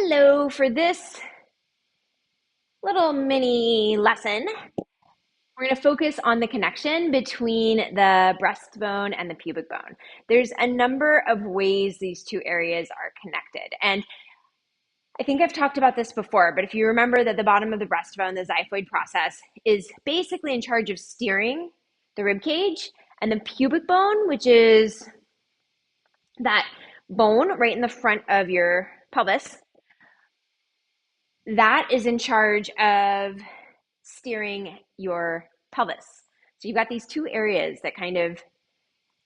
Hello, for this little mini lesson, we're going to focus on the connection between the breastbone and the pubic bone. There's a number of ways these two areas are connected. And I think I've talked about this before, but if you remember that the bottom of the breastbone, the xiphoid process, is basically in charge of steering the rib cage, and the pubic bone, which is that bone right in the front of your pelvis, that is in charge of steering your pelvis. So you've got these two areas that kind of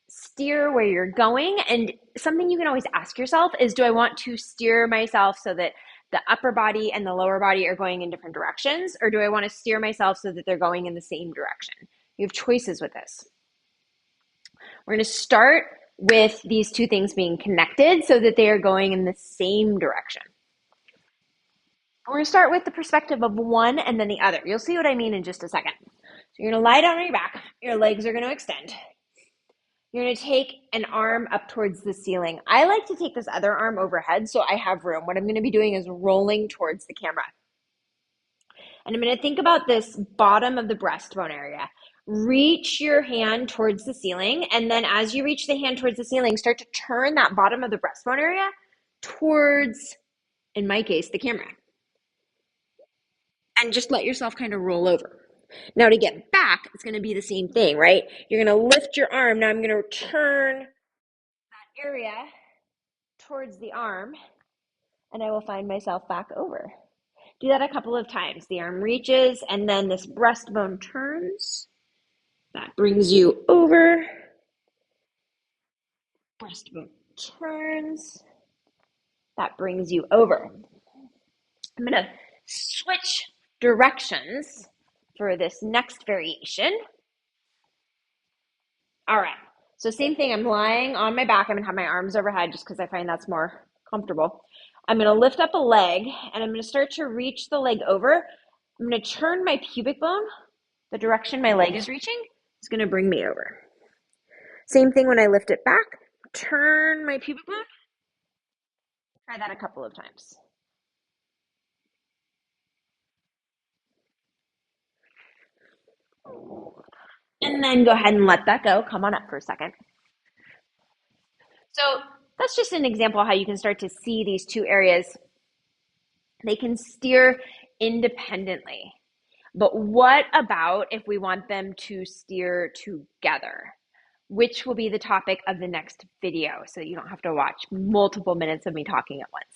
steer where you're going. And something you can always ask yourself is, do I want to steer myself so that the upper body and the lower body are going in different directions? Or do I want to steer myself so that they're going in the same direction? You have choices with this. We're going to start with these two things being connected so that they are going in the same direction. We're going to start with the perspective of one and then the other. You'll see what I mean in just a second. So you're going to lie down on your back. Your legs are going to extend. You're going to take an arm up towards the ceiling. I like to take this other arm overhead so I have room. What I'm going to be doing is rolling towards the camera. And I'm going to think about this bottom of the breastbone area. Reach your hand towards the ceiling. And then as you reach the hand towards the ceiling, start to turn that bottom of the breastbone area towards, in my case, the camera. And just let yourself kind of roll over. Now to get back, it's going to be the same thing, right? You're going to lift your arm. Now I'm going to turn that area towards the arm, and I will find myself back over. Do that a couple of times. The arm reaches, and then this breastbone turns. That brings you over. Breastbone turns. That brings you over. I'm going to switch directions for this next variation. All right. So same thing. I'm lying on my back. I'm going to have my arms overhead just because I find that's more comfortable. I'm going to lift up a leg, and I'm going to start to reach the leg over. I'm going to turn my pubic bone. The direction my leg is reaching is going to bring me over. Same thing when I lift it back. Turn my pubic bone. Try that a couple of times. And then go ahead and let that go. Come on up for a second. So that's just an example of how you can start to see these two areas. They can steer independently. But what about if we want them to steer together? Which will be the topic of the next video, so that you don't have to watch multiple minutes of me talking at once.